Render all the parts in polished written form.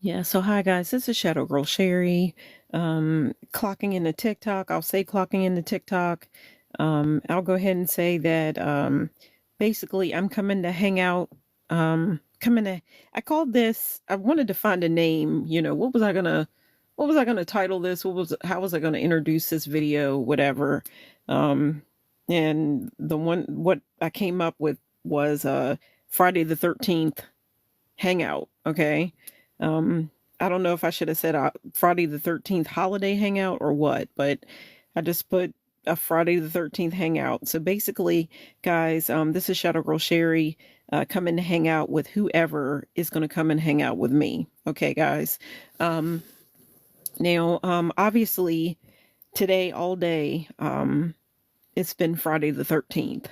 Yeah, so hi guys, this is Shadow Girl Sherry. Clocking into TikTok. I'll say clocking into TikTok. I'll go ahead and say that basically I'm coming to hang out. Coming to I called this, I wanted to find a name, what was I gonna title this? How was I gonna introduce this video, whatever. Um and the one what I came up with was Friday the 13th hangout. Okay. Um, I don't know if I should have said Friday the 13th holiday hangout or what, but I just put a Friday the 13th hangout. So basically, guys, this is Shadow Girl Sherry coming to hang out with whoever is going to come and hang out with me. Okay, guys. Um, obviously, today, all day, it's been Friday the 13th.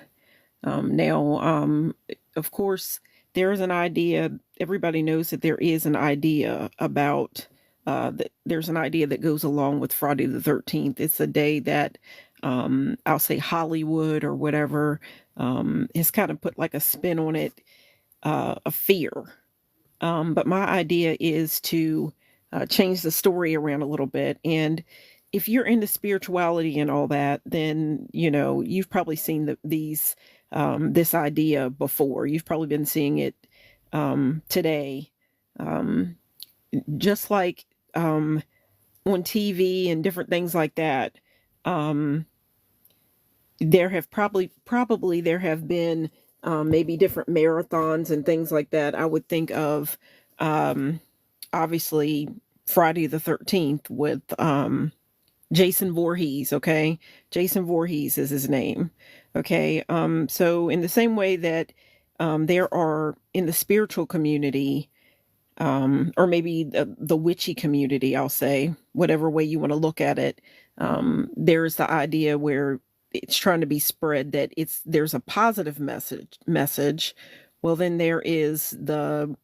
Now, of course, there is an idea. Everybody knows that there is an idea about that. There's an idea that goes along with Friday the 13th. It's a day that I'll say Hollywood or whatever has kind of put like a spin on it, of fear. But my idea is to change the story around a little bit. And if you're into spirituality and all that, then you've probably seen these this idea before. You've probably been seeing it today, um, just like on TV and different things like that. Um, there have probably there have been maybe different marathons and things like that. I would think of um, obviously Friday the 13th with Jason Voorhees. Okay, Jason Voorhees is his name. Okay, so in the same way that there are in the spiritual community, or maybe the witchy community, I'll say, whatever way you want to look at it, there's the idea where it's trying to be spread that there's a positive message. Well, then there is the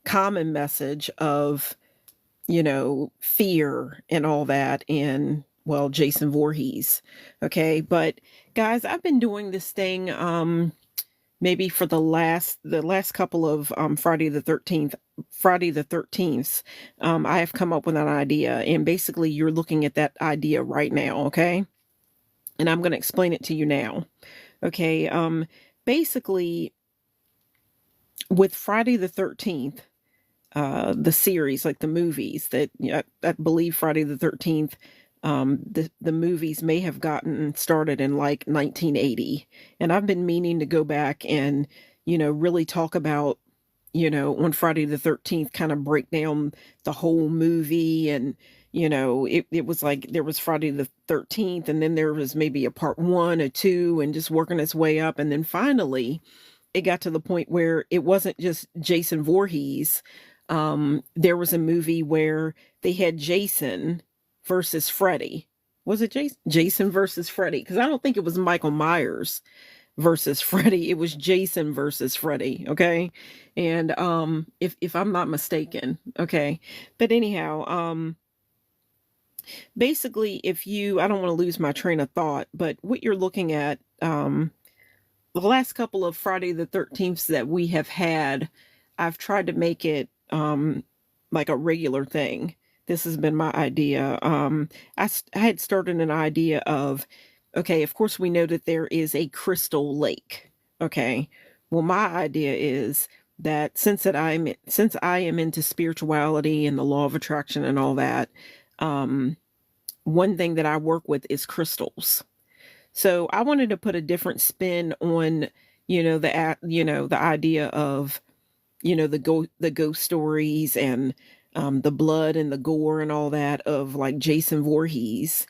common message of fear and all that, and well, Jason Voorhees. Okay, but guys, I've been doing this thing maybe for the last couple of Friday the 13th. I have come up with an idea, and basically you're looking at that idea right now, okay? And I'm going to explain it to you now. Okay, basically with Friday the 13th, the series, like the movies that I believe Friday the 13th, the movies may have gotten started in like 1980, and I've been meaning to go back and really talk about on Friday the 13th, kind of break down the whole movie. And it was like there was Friday the 13th, and then there was maybe a part one or two, and just working its way up, and then finally it got to the point where it wasn't just Jason Voorhees. There was a movie where they had Jason versus Freddy. Was it Jason versus Freddy? Because I don't think it was Michael Myers versus Freddy. It was Jason versus Freddy. Okay, and if I'm not mistaken, okay. But anyhow, basically, I don't want to lose my train of thought, but what you're looking at, the last couple of Friday the 13th that we have had, I've tried to make it like a regular thing. This has been my idea. I had started an idea of, okay, of course we know that there is a crystal lake. Okay. Well, my idea is that since I am into spirituality and the law of attraction and all that, um, one thing that I work with is crystals. So I wanted to put a different spin on, the idea of, the ghost stories and the blood and the gore and all that of like Jason Voorhees.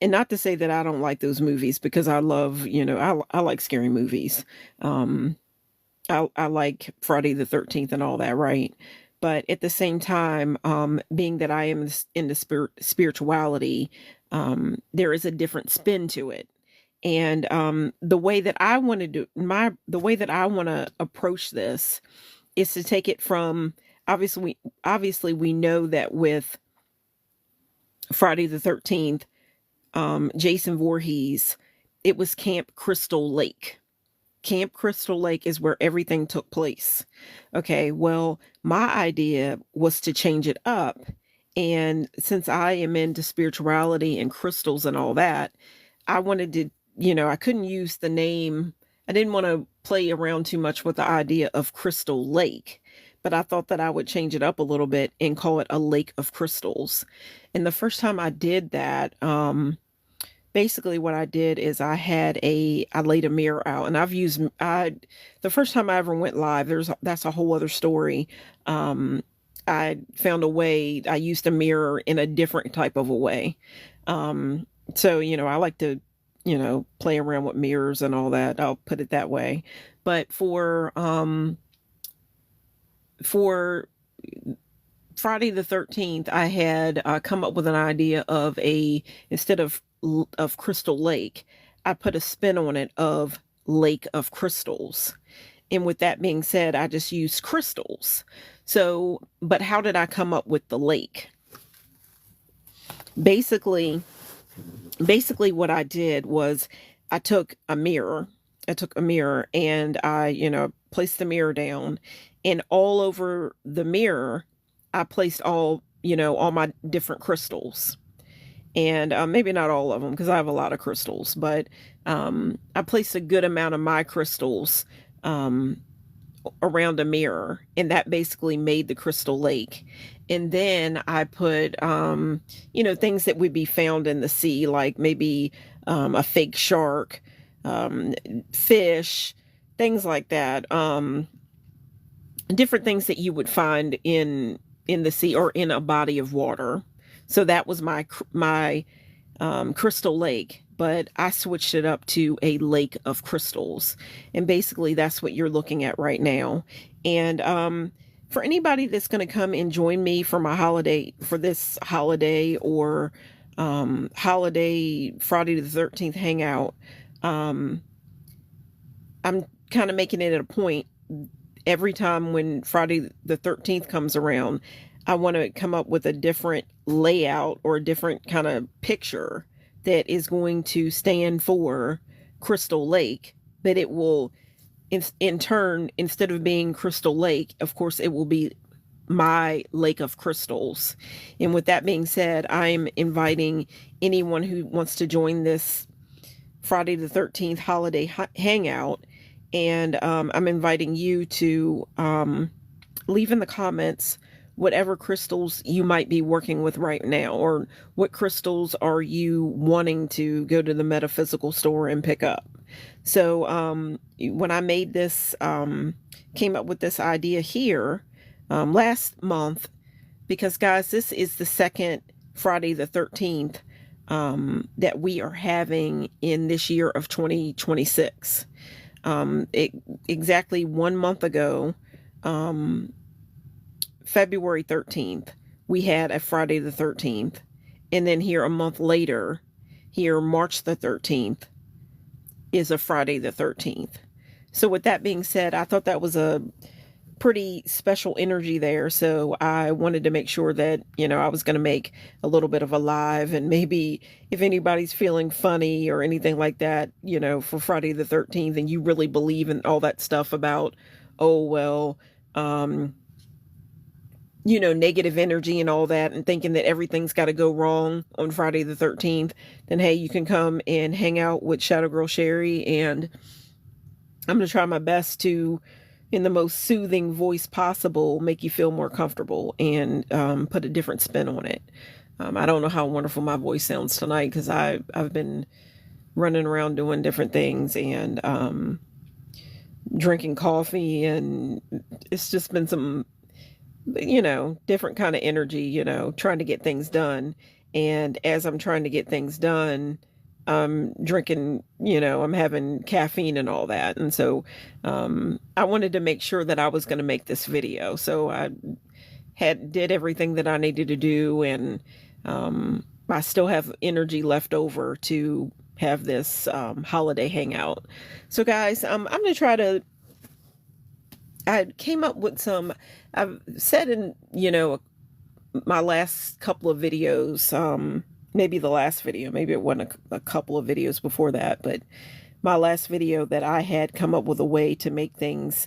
And not to say that I don't like those movies, because I love, I like scary movies. Um, I like Friday the 13th and all that, right? But at the same time, being that I am into spirituality, there is a different spin to it. And the way that I want to the way that I want to approach this is to take it from, obviously we know that with Friday the 13th, Jason Voorhees, it was Camp Crystal Lake. Camp Crystal Lake is where everything took place. Okay, well, my idea was to change it up. And since I am into spirituality and crystals and all that, I wanted to, I couldn't use the name. I didn't want to play around too much with the idea of Crystal Lake, but I thought that I would change it up a little bit and call it a lake of crystals. And the first time I did that, basically what I did is I laid a mirror out, and the first time I ever went live, that's a whole other story. I found a way, I used a mirror in a different type of a way. So, I like to, play around with mirrors and all that. I'll put it that way. But for Friday the 13th, I had come up with an idea of instead of Crystal Lake, I put a spin on it of Lake of Crystals. And with that being said, I just used crystals. So, but how did I come up with the lake? Basically what I did was I took a mirror. And I, placed the mirror down, and all over the mirror, I placed all my different crystals. And maybe not all of them, because I have a lot of crystals, but I placed a good amount of my crystals around a mirror, and that basically made the crystal lake. And then I put things that would be found in the sea, like maybe a fake shark, fish, things like that, different things that you would find in the sea or in a body of water. So that was my crystal lake, but I switched it up to a lake of crystals. And basically that's what you're looking at right now. And for anybody that's going to come and join me for this holiday or holiday Friday the 13th hangout, I'm kind of making it a point every time when Friday the 13th comes around, I want to come up with a different layout or a different kind of picture that is going to stand for Crystal Lake, that it will in turn, instead of being Crystal Lake, of course, it will be my Lake of Crystals. And with that being said, I'm inviting anyone who wants to join this Friday the 13th holiday hangout. And I'm inviting you to leave in the comments whatever crystals you might be working with right now, or what crystals are you wanting to go to the metaphysical store and pick up. So when I made this, came up with this idea here last month, because guys, this is the second Friday the 13th that we are having in this year of 2026. Exactly 1 month ago, February 13th, we had a Friday the 13th. And then here a month later, here March the 13th, is a Friday the 13th. So with that being said, I thought that was a pretty special energy there. So I wanted to make sure that, I was going to make a little bit of a live, and maybe if anybody's feeling funny or anything like that, for Friday the 13th, and you really believe in all that stuff about, oh, well, negative energy and all that, and thinking that everything's got to go wrong on Friday the 13th, then hey, you can come and hang out with Shadow Girl Sherry, and I'm going to try my best to, in the most soothing voice possible, make you feel more comfortable and put a different spin on it. I don't know how wonderful my voice sounds tonight, because I've been running around doing different things and drinking coffee, and it's just been some different kind of energy, trying to get things done. And as I'm trying to get things done, I'm drinking, I'm having caffeine and all that. And so I wanted to make sure that I was going to make this video. So I did everything that I needed to do, and I still have energy left over to have this holiday hangout. So guys, I'm going to try to, I came up with I've said in, my last couple of videos, maybe the last video, maybe it wasn't a couple of videos before that, but my last video that I had come up with a way to make things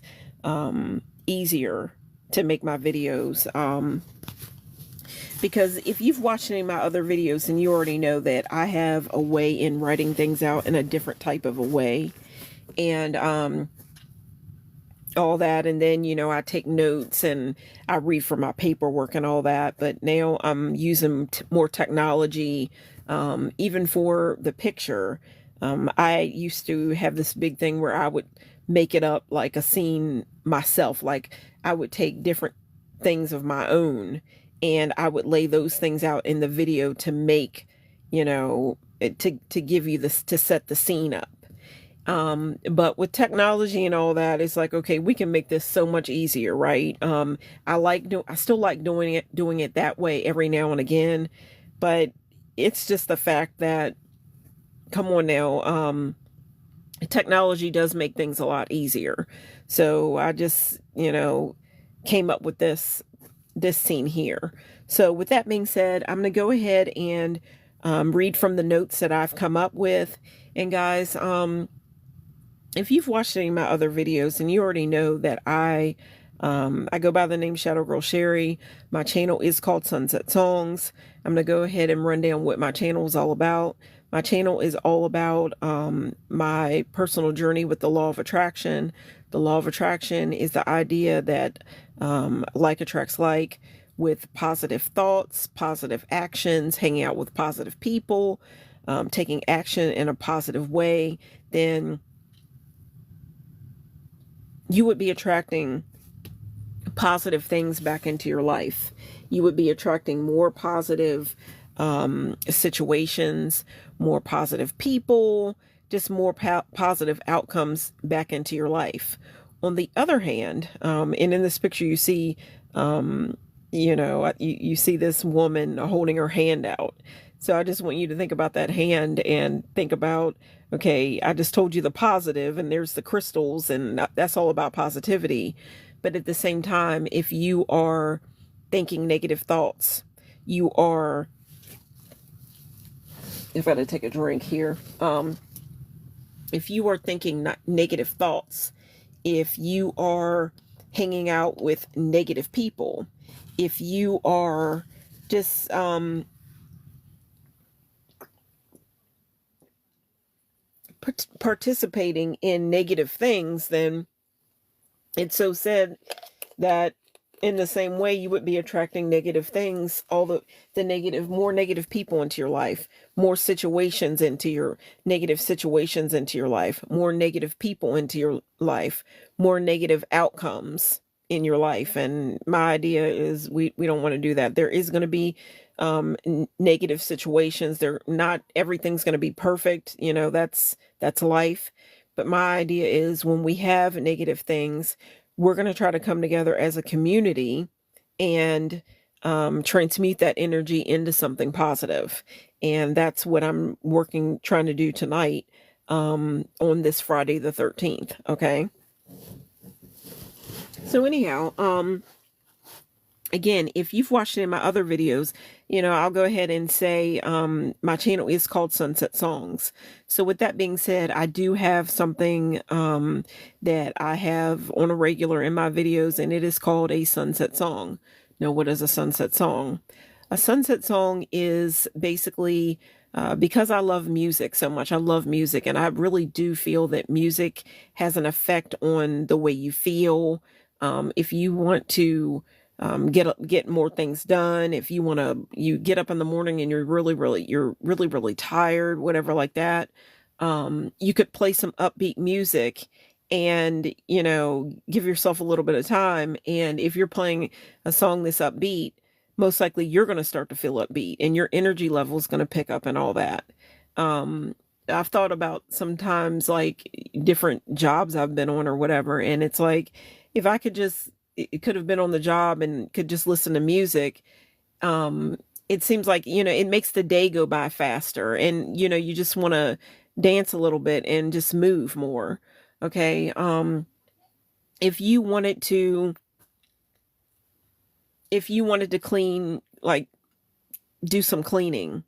easier to make my videos. Because if you've watched any of my other videos, then you already know that I have a way in writing things out in a different type of a way. And all that. And then, I take notes and I read from my paperwork and all that. But now I'm using more technology, even for the picture. I used to have this big thing where I would make it up like a scene myself. Like I would take different things of my own and I would lay those things out in the video to make, to give you this, to set the scene up. But with technology and all that, it's like, okay, we can make this so much easier, right? I still like doing it that way every now and again, but it's just the fact that, come on now, technology does make things a lot easier. So I just, came up with this scene here. So with that being said, I'm going to go ahead and read from the notes that I've come up with. And guys, if you've watched any of my other videos, and you already know that I go by the name Shadow Girl Sherry. My channel is called Sunset Songs. I'm going to go ahead and run down what my channel is all about. My channel is all about my personal journey with the law of attraction. The law of attraction is the idea that like attracts like, with positive thoughts, positive actions, hanging out with positive people, taking action in a positive way, then you would be attracting positive things back into your life. You would be attracting more positive situations, more positive people, just more positive outcomes back into your life. On the other hand, and in this picture you see, you see this woman holding her hand out. So I just want you to think about that hand and think about, okay, I just told you the positive and there's the crystals and that's all about positivity. But at the same time, if you are thinking negative thoughts, you are, if I had to take a drink here, if you are thinking negative thoughts, if you are hanging out with negative people, if you are just participating in negative things, then it's so said that in the same way you would be attracting negative things, all the more negative people into your life, more situations into your negative situations into your life, more negative people into your life, more negative outcomes in your life. And my idea is we don't want to do that. There is going to be negative situations. Not everything's going to be perfect. That's life. But my idea is when we have negative things, we're going to try to come together as a community and transmute that energy into something positive. And that's what I'm trying to do tonight on this Friday the 13th. Okay. So anyhow, again, if you've watched any of my other videos, I'll go ahead and say my channel is called Sunset Songs. So with that being said, I do have something that I have on a regular in my videos, and it is called a sunset song. Now, what is a sunset song? A sunset song is basically, because I love music so much, I love music, and I really do feel that music has an effect on the way you feel. If you want to get more things done, if you get up in the morning and you're really tired, whatever like that, you could play some upbeat music and, give yourself a little bit of time. And if you're playing a song that's upbeat, most likely you're going to start to feel upbeat and your energy level is going to pick up and all that. I've thought about sometimes like different jobs I've been on or whatever. And it's like, if I could just, it could have been on the job and could just listen to music. It seems like, it makes the day go by faster, and, you just want to dance a little bit and just move more. Okay. If you wanted to clean, like do some cleaning,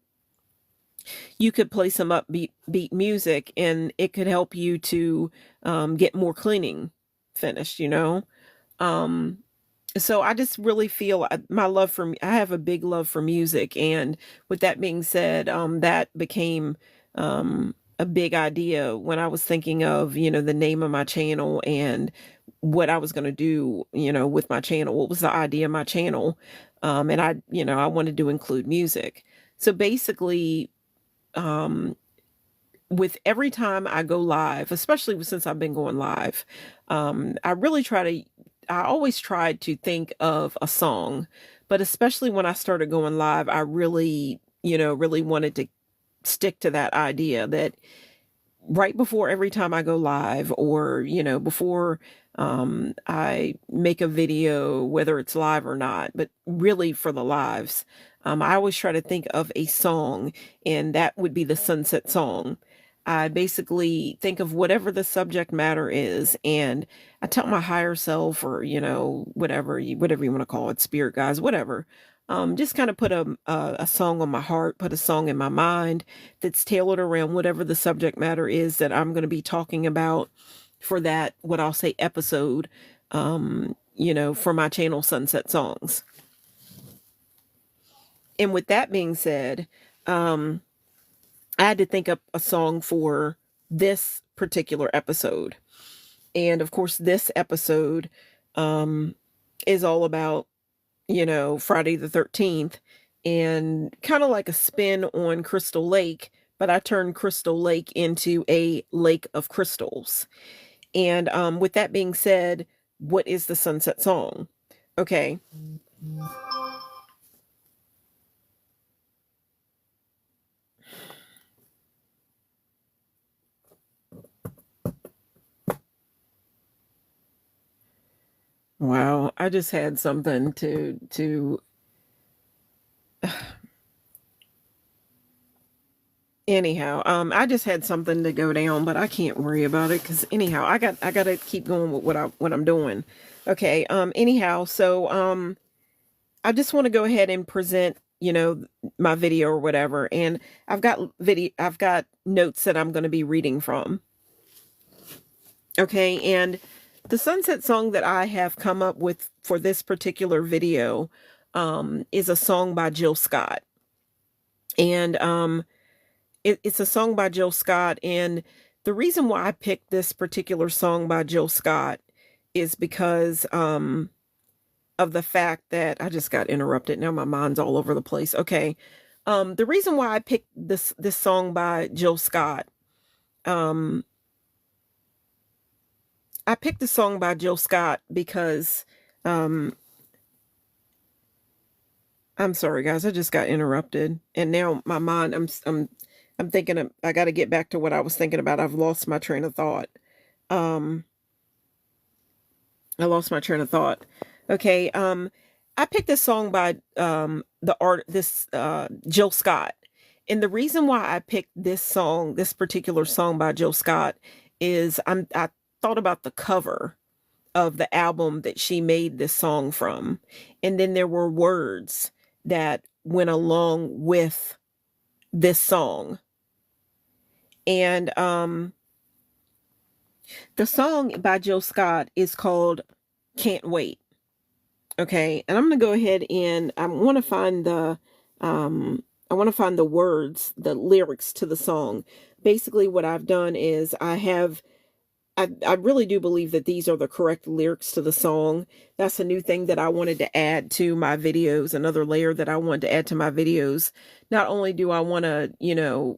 you could play some upbeat beat music, and it could help you to get more cleaning finished, um, so I just really feel my love for I have a big love for music, and with that being said, that became a big idea when I was thinking of the name of my channel and what I was going to do with my channel. What was the idea of my channel? And I wanted to include music. So basically, um, with every time I go live, especially since I've been going live, I really I always tried to think of a song, but especially when I started going live, I really, really wanted to stick to that idea that right before every time I go live, or before I make a video, whether it's live or not, but really for the lives, I always try to think of a song, and that would be the sunset song. I basically think of whatever the subject matter is, and I tell my higher self, or whatever you want to call it, spirit guides, whatever. Just kind of put a song on my heart, put a song in my mind that's tailored around whatever the subject matter is that I'm going to be talking about for that, what I'll say, episode, for my channel, Sunset Songs. And with that being said, I had to think up a song for this particular episode. And of course, this episode is all about, Friday the 13th, and kind of like a spin on Crystal Lake, but I turned Crystal Lake into a lake of crystals. And with that being said, what is the sunset song? Okay. Wow, I just had something to anyhow, I just had something to go down, but I can't worry about it because anyhow, I got to keep going with what I'm doing. Okay, anyhow, so I just want to go ahead and present, my video or whatever, and I've got notes that I'm going to be reading from. Okay, and the sunset song that I have come up with for this particular video is a song by Jill Scott. And it's a song by Jill Scott. And the reason why I picked this particular song by Jill Scott is because of the fact that I just got interrupted. Now my mind's all over the place. Okay. The reason why I picked this song by Jill Scott, I picked the song by Jill Scott because I'm sorry guys, I just got interrupted, and now my mind, I'm thinking I got to get back to what I was thinking about. I've lost my train of thought. I lost my train of thought. Okay, I picked this song by Jill Scott, and the reason why I picked this particular song by Jill Scott, is I thought about the cover of the album that she made this song from, and then there were words that went along with this song, and the song by Jill Scott is called "Can't Wait." Okay, and I'm going to go ahead and I want to find the words, the lyrics to the song. Basically, what I've done is I really do believe that these are the correct lyrics to the song. That's a new thing that I wanted to add to my videos, another layer that I wanted to add to my videos. Not only do I want to,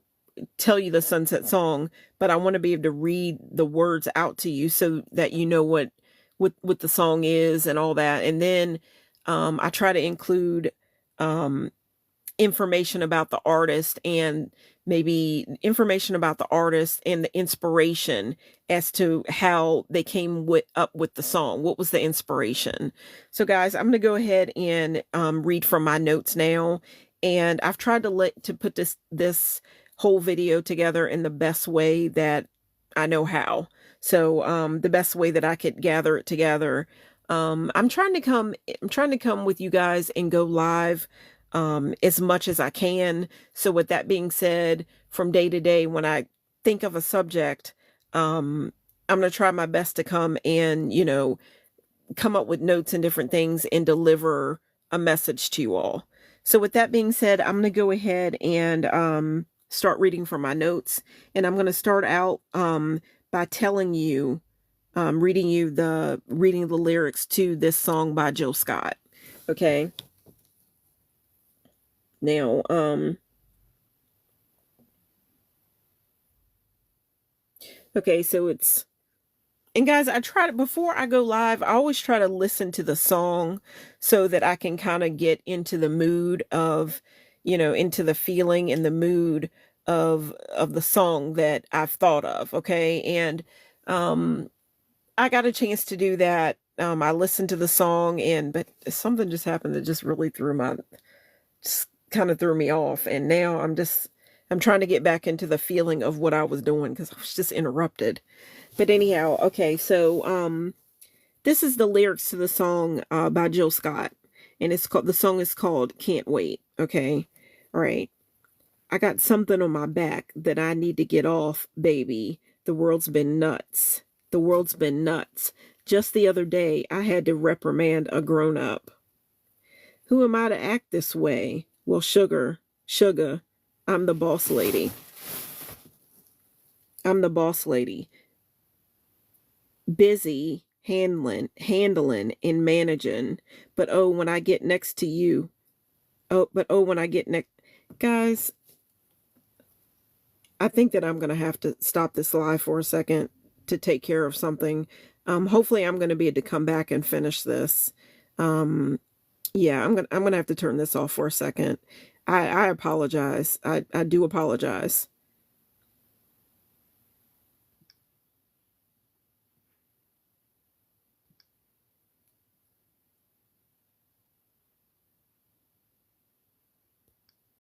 tell you the sunset song, but I want to be able to read the words out to you so that you know what the song is and all that. And then I try to include information about the artist, and maybe information about the artist and the inspiration as to how they came up with the song. What was the inspiration? So guys, I'm going to go ahead and read from my notes now. And I've tried to put this whole video together in the best way that I know how. So the best way that I could gather it together. I'm trying to come with you guys and go live as much as I can. So with that being said, from day to day, when I think of a subject, I'm going to try my best to come and, come up with notes and different things and deliver a message to you all. So with that being said, I'm going to go ahead and start reading from my notes. And I'm going to start out by telling you, reading the lyrics to this song by Jill Scott. Okay. Now, okay, so it's, and guys, I try to, before I go live, I always try to listen to the song so that I can kind of get into the mood of, into the feeling and the mood of the song that I've thought of. Okay. And, I got a chance to do that. I listened to the song but something just happened that just really just kind of threw me off. And now I'm trying to get back into the feeling of what I was doing because I was just interrupted. But anyhow, okay, so this is the lyrics to the song by Jill Scott, and the song is called "Can't Wait." Okay, all right. I got something on my back that I need to get off, baby. The world's been nuts. The world's been nuts. Just the other day, I had to reprimand a grown up. Who am I to act this way? Well, sugar, I'm the boss lady. I'm the boss lady. Busy handling and managing. But oh, when I get next to you. When I get next. Guys, I think that I'm going to have to stop this live for a second to take care of something. Hopefully I'm going to be able to come back and finish this. Yeah, I'm going to have to turn this off for a second. I apologize. I do apologize.